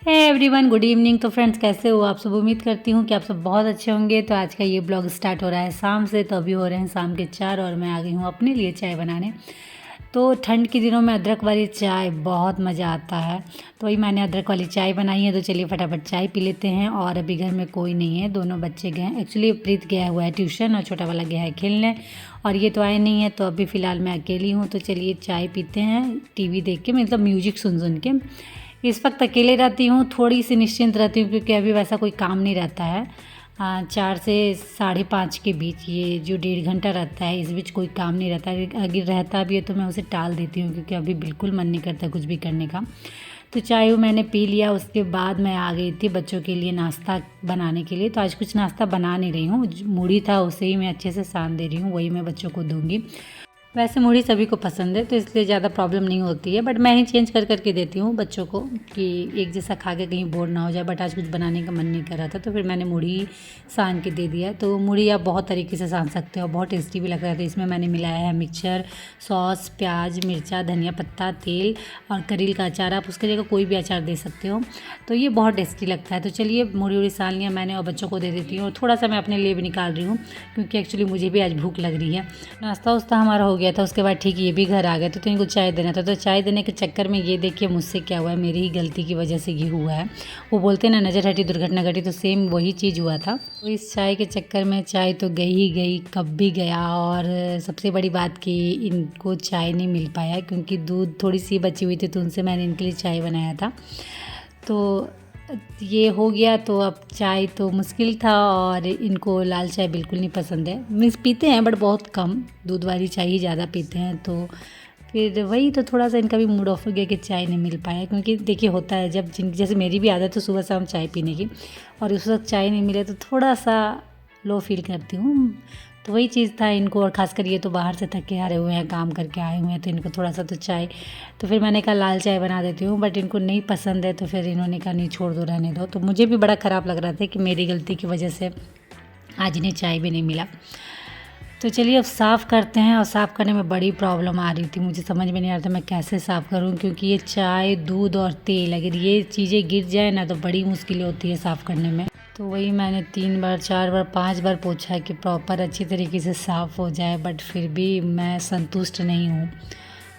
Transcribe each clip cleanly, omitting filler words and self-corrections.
हे everyone, good evening. तो friends, कैसे हो आप सब? उम्मीद करती हूँ कि आप सब बहुत अच्छे होंगे। तो आज का ये ब्लॉग स्टार्ट हो रहा है शाम से। तो अभी हो रहे हैं शाम के 4 और मैं आ गई हूँ अपने लिए चाय बनाने। तो ठंड के दिनों में अदरक वाली चाय बहुत मज़ा आता है। तो वही मैंने अदरक वाली चाय बनाई है। तो चलिए फटाफट चाय पी लेते हैं। और अभी घर में कोई नहीं है, दोनों बच्चे गए हैं। एक्चुअली प्रीत गया हुआ है ट्यूशन और छोटा वाला गया है खेलने, और ये तो आए नहीं है। तो अभी फ़िलहाल मैं अकेली हूँ। तो चलिए चाय पीते हैं टीवी देख के, मतलब म्यूजिक सुन सुन के। इस वक्त अकेले रहती हूँ, थोड़ी सी निश्चिंत रहती हूँ क्योंकि अभी वैसा कोई काम नहीं रहता है। 4 से 5:30 के बीच, ये जो 1.5 घंटा रहता है, इस बीच कोई काम नहीं रहता है। अगर रहता भी है तो मैं उसे टाल देती हूँ क्योंकि अभी बिल्कुल मन नहीं करता कुछ भी करने का। तो चाय वो मैंने पी लिया। उसके बाद मैं आ गई थी बच्चों के लिए नाश्ता बनाने के लिए। तो आज कुछ नाश्ता बना नहीं रही हूँ, मूढ़ी था उसे ही मैं अच्छे से सान दे रही हूँ, वही मैं बच्चों को दूँगी। वैसे मूढ़ी सभी को पसंद है तो इसलिए ज़्यादा प्रॉब्लम नहीं होती है, बट मैं ही चेंज कर करके देती हूँ बच्चों को कि एक जैसा खा के कहीं बोर ना हो जाए। बट आज कुछ बनाने का मन नहीं कर रहा था तो फिर मैंने मूढ़ी सान के दे दिया। तो मूढ़ी आप बहुत तरीके से सान सकते हो, बहुत टेस्टी भी लगता है। तो इसमें मैंने मिलाया है मिक्सचर, सॉस, प्याज, मिर्चा, धनिया पत्ता, तेल और करील का अचार। आप उसकी जगह कोई भी अचार दे सकते हो, तो ये बहुत टेस्टी लगता है। तो चलिए मूढ़ी वूढ़ी सान लिया मैंने और बच्चों को दे देती हूँ। और थोड़ा सा मैं अपने लिए भी निकाल रही हूँ क्योंकि एक्चुअली मुझे भी आज भूख लग रही है। नाश्ता वास्ता हमारा हो गया था। उसके बाद ठीक ये भी घर आ गए तो इनको चाय देना था। तो चाय देने के चक्कर में ये देखिए मुझसे क्या हुआ है, मेरी ही गलती की वजह से ये हुआ है। वो बोलते हैं ना, नज़र हटी दुर्घटना घटी, तो सेम वही चीज़ हुआ था। तो इस चाय के चक्कर में चाय तो गई ही गई, कब भी गया। और सबसे बड़ी बात कि इनको चाय नहीं मिल पाया क्योंकि दूध थोड़ी सी बची हुई थी, तो उनसे मैंने इनके लिए चाय बनाया था। तो ये हो गया। तो अब चाय तो मुश्किल था और इनको लाल चाय बिल्कुल नहीं पसंद है। मीन्स पीते हैं बट बहुत कम, दूध वाली चाय ही ज़्यादा पीते हैं। तो फिर वही, तो थोड़ा सा इनका भी मूड ऑफ हो गया कि चाय नहीं मिल पाया। क्योंकि देखिए होता है जब जैसे मेरी भी आदत है सुबह शाम चाय पीने की, और उस वक्त चाय नहीं मिले तो थोड़ा सा लो फील करती हूँ। तो वही चीज़ था इनको, और ख़ासकर ये तो बाहर से थके हारे हुए हैं, काम करके आए हुए हैं, तो इनको थोड़ा सा तो चाय। तो फिर मैंने कहा लाल चाय बना देती हूँ, बट इनको नहीं पसंद है। तो फिर इन्होंने कहा नहीं, छोड़ दो, रहने दो। तो मुझे भी बड़ा ख़राब लग रहा था कि मेरी गलती की वजह से आज इन्हें चाय भी नहीं मिला। तो चलिए अब साफ़ करते हैं। और साफ़ करने में बड़ी प्रॉब्लम आ रही थी, मुझे समझ में नहीं आ रहा था मैं कैसे साफ़ करूँ क्योंकि ये चाय, दूध और तेल, अगर ये चीज़ें गिर जाए ना तो बड़ी मुश्किल होती है साफ़ करने में। तो वही मैंने 3 बार, 4 बार, 5 बार पोंछा कि प्रॉपर अच्छी तरीके से साफ़ हो जाए, बट फिर भी मैं संतुष्ट नहीं हूँ।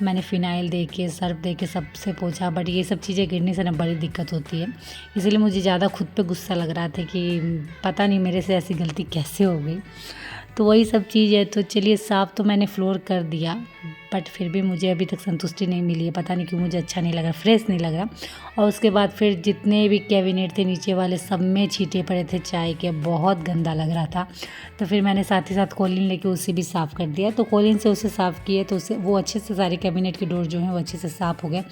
मैंने फ़िनाइल दे के, सर्फ़ दे के सबसे पोंछा, बट ये सब चीज़ें गिरने से ना बड़ी दिक्कत होती है। इसलिए मुझे ज़्यादा खुद पे गुस्सा लग रहा था कि पता नहीं मेरे से ऐसी गलती कैसे हो गई। तो वही सब चीज़ है। तो चलिए साफ़ तो मैंने फ्लोर कर दिया, बट फिर भी मुझे अभी तक संतुष्टि नहीं मिली है। पता नहीं क्यों मुझे अच्छा नहीं लगा, फ्रेश नहीं लग रहा। और उसके बाद फिर जितने भी कैबिनेट थे नीचे वाले, सब में छींटे पड़े थे चाय के, बहुत गंदा लग रहा था। तो फिर मैंने साथ ही साथ कोलिन लेके उसे भी साफ़ कर दिया। तो कोलिन से उसे साफ़ किए तो उसे वो अच्छे से सारे कैबिनेट के डोर जो हैं वो अच्छे से साफ़ हो गए।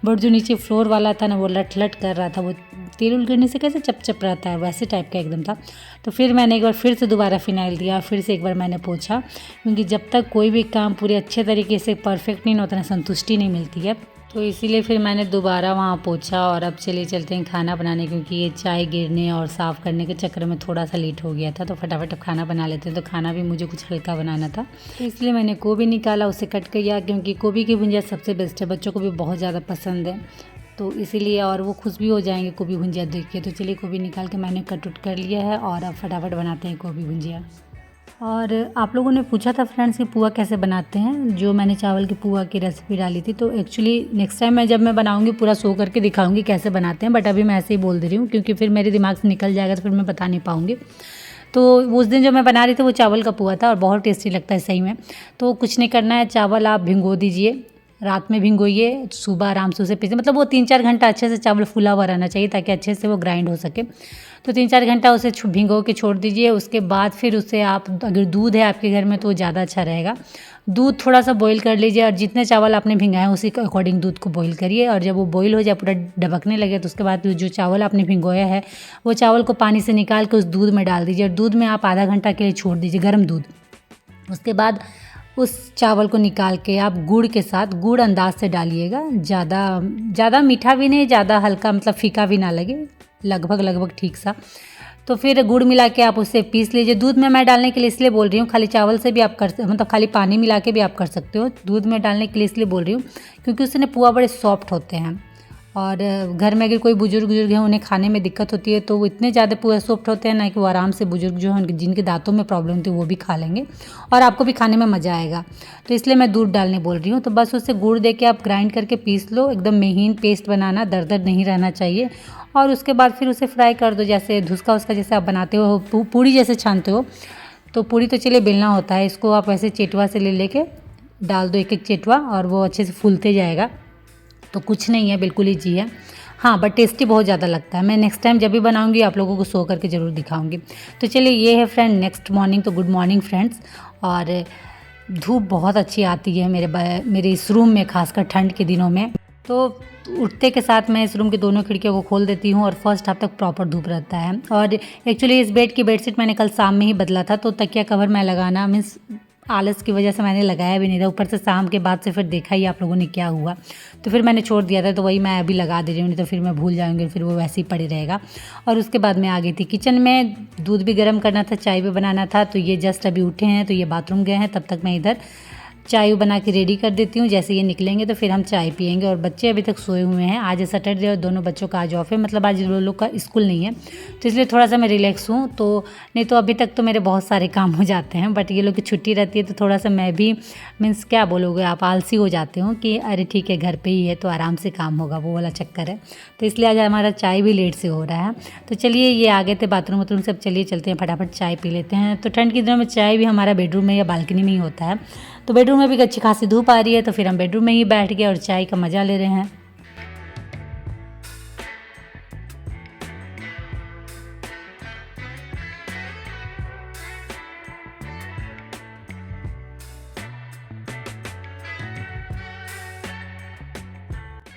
बट जो नीचे फ्लोर वाला था ना, वो लट लट कर रहा था, वो तेल उल गिरने से कैसे चप चप रहता है वैसे टाइप का एकदम था। तो फिर मैंने एक बार फिर से दोबारा फ़िनाइल दिया, फिर से एक बार मैंने पोंछा, क्योंकि जब तक कोई भी काम पूरे अच्छे तरीके से परफेक्ट नहीं होता ना, संतुष्टि नहीं मिलती है। तो इसीलिए फिर मैंने दोबारा वहाँ पोंछा। और अब चलिए चलते हैं खाना बनाने, क्योंकि ये चाय गिरने और साफ़ करने के चक्कर में थोड़ा सा लेट हो गया था। तो फटाफट अब खाना बना लेते हैं। तो खाना भी मुझे कुछ हल्का बनाना था, तो इसलिए मैंने गोभी निकाला, उसे कट किया, क्योंकि गोभी की भुंजिया सबसे बेस्ट है, बच्चों को भी बहुत ज़्यादा पसंद है। तो इसीलिए, और वो खुश भी हो जाएंगे गोभी भुंजिया देख के। तो चलिए गोभी निकाल के मैंने कट उट कर लिया है और अब फटाफट बनाते हैं गोभी भुंजिया। और आप लोगों ने पूछा था फ्रेंड्स कि पुआ कैसे बनाते हैं, जो मैंने चावल की पुआ की रेसिपी डाली थी। तो एक्चुअली नेक्स्ट टाइम मैं जब मैं बनाऊंगी पूरा शो करके दिखाऊंगी कैसे बनाते हैं, बट अभी मैं ऐसे ही बोल दे रही हूँ क्योंकि फिर मेरे दिमाग से निकल जाएगा तो फिर मैं बता नहीं पाऊँगी। तो उस दिन जो मैं बना रही थी वो चावल का पुआ था और बहुत टेस्टी लगता है सही में। तो कुछ नहीं करना है, चावल आप भिगो दीजिए, रात में भिगोइए, सुबह आराम से उसे पीसिए। मतलब वो 3-4 घंटा अच्छे से चावल फूला हुआ रहना चाहिए ताकि अच्छे से वो ग्राइंड हो सके। तो 3-4 घंटा उसे भिगो के छोड़ दीजिए। उसके बाद फिर उसे आप, अगर दूध है आपके घर में तो ज़्यादा अच्छा रहेगा, दूध थोड़ा सा बॉईल कर लीजिए और जितने चावल आपने भिंगाए हैं उसी के अकॉर्डिंग दूध को बॉईल करिए। और जब वो बॉईल हो जाए, पूरा डबकने लगे, तो उसके बाद जो चावल आपने भिगोया है वो चावल को पानी से निकाल के उस दूध में डाल दीजिए। और दूध में आप आधा घंटा के लिए छोड़ दीजिए, गर्म दूध। उसके बाद उस चावल को निकाल के आप गुड़ के साथ, गुड़ अंदाज से डालिएगा, ज़्यादा मीठा भी नहीं, ज़्यादा हल्का, मतलब फीका भी ना लगे, लगभग ठीक सा। तो फिर गुड़ मिला के आप उसे पीस लीजिए। दूध में मैं डालने के लिए इसलिए बोल रही हूँ, खाली चावल से भी आप मतलब खाली पानी मिला के भी आप कर सकते हो। दूध में डालने के लिए इसलिए बोल रही हूँ क्योंकि उससे पुआ बड़े सॉफ्ट होते हैं और घर में अगर कोई बुजुर्ग है उन्हें खाने में दिक्कत होती है तो वो इतने ज़्यादा पूरा सॉफ्ट होते हैं ना कि वो आराम से बुजुर्ग जो हैं जिनके दांतों में प्रॉब्लम थी वो भी खा लेंगे और आपको भी खाने में मज़ा आएगा। तो इसलिए मैं दूध डालने बोल रही हूँ। तो बस उससे गुड़ दे के आप ग्राइंड करके पीस लो, एकदम महीन पेस्ट बनाना, दरदर नहीं रहना चाहिए। और उसके बाद फिर उसे फ्राई कर दो, जैसे धुसका उसका जैसे आप बनाते हो, पूड़ी जैसे छानते हो। तो पूड़ी तो चलिए बेलना होता है, इसको आप ऐसे चेटवा से ले लेके डाल दो, एक एक चेटवा, और वो अच्छे से फूलते जाएगा। तो कुछ नहीं है, बिल्कुल ईजी है। हाँ, बट टेस्टी बहुत ज़्यादा लगता है। मैं नेक्स्ट टाइम जब भी बनाऊंगी आप लोगों को शो करके ज़रूर दिखाऊंगी। तो चलिए ये है फ्रेंड नेक्स्ट मॉर्निंग। तो गुड मॉर्निंग फ्रेंड्स। और धूप बहुत अच्छी आती है मेरे इस रूम में, खासकर ठंड के दिनों में। तो उठते के साथ मैं इस रूम की दोनों खिड़कियों को खोल देती हूँ और फर्स्ट हाफ तक प्रॉपर धूप रहता है। और एक्चुअली इस बेड की बेडशीट मैंने कल शाम में ही बदला था, तो तकिया कवर मैं लगाना मीन्स आलस की वजह से मैंने लगाया भी नहीं था। ऊपर से शाम के बाद से फिर देखा ही आप लोगों ने क्या हुआ, तो फिर मैंने छोड़ दिया था। तो वही मैं अभी लगा दे रही हूँ, नहीं तो फिर मैं भूल जाऊँगी, फिर वो वैसे ही पड़ी रहेगा। और उसके बाद मैं आ गई थी किचन में, दूध भी गर्म करना था, चाय भी बनाना था। तो ये जस्ट अभी उठे हैं, तो ये बाथरूम गए हैं, तब तक मैं इधर चाय बना के रेडी कर देती हूँ। जैसे ये निकलेंगे तो फिर हम चाय पियेंगे। और बच्चे अभी तक सोए हुए हैं, आज सैटरडे और दोनों बच्चों का आज ऑफ है, मतलब आज वो लोग का स्कूल नहीं है, तो इसलिए थोड़ा सा मैं रिलैक्स हूँ। तो नहीं तो अभी तक तो मेरे बहुत सारे काम हो जाते हैं, बट ये लोग की छुट्टी रहती है तो थोड़ा सा मैं भी मीन्स क्या बोलोगे आप, आलसी हो जाते हो कि अरे ठीक है घर पर ही है तो आराम से काम होगा, वो वाला चक्कर है। तो इसलिए आज हमारा चाय भी लेट से हो रहा है। तो चलिए ये आ गए थे बाथरूम वाथरूम से, अब चलिए चलते हैं फटाफट चाय पी लेते हैं। तो ठंड के दिनों में चाय भी हमारा बेडरूम में या बालकनी में ही होता है। तो बेडरूम में भी अच्छी खासी धूप आ रही है, तो फिर हम बेडरूम में ही बैठ गए और चाय का मज़ा ले रहे हैं।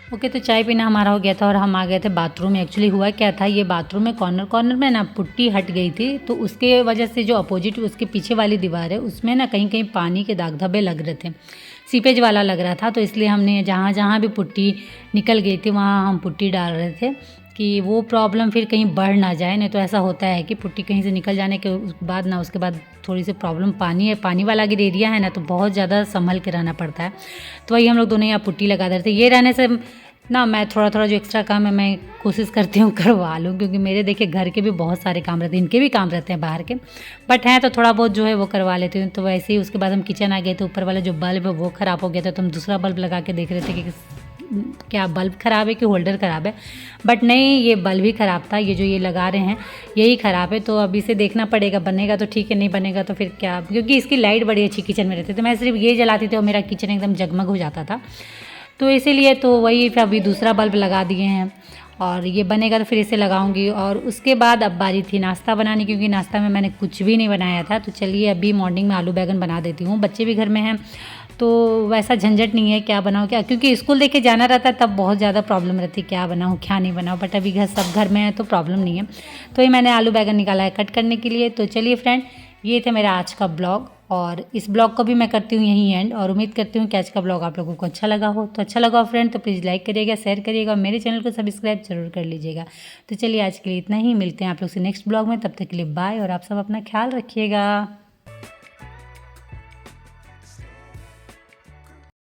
ओके, तो चाय पीना हमारा हो गया था और हम आ गए थे बाथरूम में। एक्चुअली हुआ क्या था, ये बाथरूम में कॉर्नर कॉर्नर में ना पुट्टी हट गई थी, तो उसके वजह से जो अपोजिट उसके पीछे वाली दीवार है उसमें ना कहीं कहीं पानी के दाग धब्बे लग रहे थे, सीपेज वाला लग रहा था। तो इसलिए हमने जहाँ जहाँ भी पुट्टी निकल गई थी वहाँ हम पुट्टी डाल रहे थे कि वो प्रॉब्लम फिर कहीं बढ़ ना जाए। नहीं तो ऐसा होता है कि पुट्टी कहीं से निकल जाने के बाद ना उसके बाद थोड़ी सी प्रॉब्लम, पानी है, पानी वाला अगर एरिया है ना तो बहुत ज़्यादा संभल के रहना पड़ता है। तो वही हम लोग दोनों यहाँ पुट्टी लगा रहे थे। ये रहने से ना मैं थोड़ा थोड़ा जो एक्स्ट्रा काम है मैं कोशिश करती हूँ करवा लूँ, क्योंकि मेरे देखिए घर के भी बहुत सारे काम रहते हैं, इनके भी काम रहते हैं बाहर के, बट हैं तो थोड़ा बहुत जो है वो करवा लेती हूँ। तो वैसे ही उसके बाद हम किचन आ गए थे, ऊपर वाला जो बल्ब है वो ख़राब हो गया था, तो हम दूसरा बल्ब लगा के देख रहे थे कि क्या बल्ब ख़राब है कि होल्डर ख़राब है, बट नहीं ये बल्ब ही ख़राब था, ये जो ये लगा रहे हैं यही ख़राब है। तो अभी से देखना पड़ेगा, बनेगा तो ठीक है, नहीं बनेगा तो फिर क्या, क्योंकि इसकी लाइट बड़ी अच्छी किचन में रहती है, तो मैं सिर्फ ये जलाती थी और मेरा किचन एकदम जगमग हो जाता था। तो इसीलिए तो वही फिर अभी दूसरा बल्ब लगा दिए हैं और ये बनेगा तो फिर इसे लगाऊंगी। और उसके बाद अब बारी थी नाश्ता बनाने, क्योंकि नाश्ता में मैंने कुछ भी नहीं बनाया था। तो चलिए अभी मॉर्निंग में आलू बैगन बना देती हूँ, बच्चे भी घर में हैं तो वैसा झंझट नहीं है क्या बनाऊँ क्या, क्योंकि स्कूल देके जाना रहता है तब बहुत ज़्यादा प्रॉब्लम रहती है क्या बनाऊँ क्या नहीं बनाऊँ, बट अभी सब घर में है तो प्रॉब्लम नहीं है। तो ये मैंने आलू बैगन निकाला है कट करने के लिए। तो चलिए फ्रेंड, ये थे मेरा आज का ब्लॉग, और इस ब्लॉग को भी मैं करती हूँ यहीं एंड, और उम्मीद करती हूँ कि आज का ब्लॉग आप लोगों को अच्छा लगा हो। तो अच्छा लगा हो फ्रेंड तो प्लीज़ लाइक करिएगा, शेयर करिएगा और मेरे चैनल को सब्सक्राइब जरूर कर लीजिएगा। तो चलिए आज के लिए इतना ही, मिलते हैं आप लोग से नेक्स्ट ब्लॉग में, तब तक के लिए बाय और आप सब अपना ख्याल रखिएगा।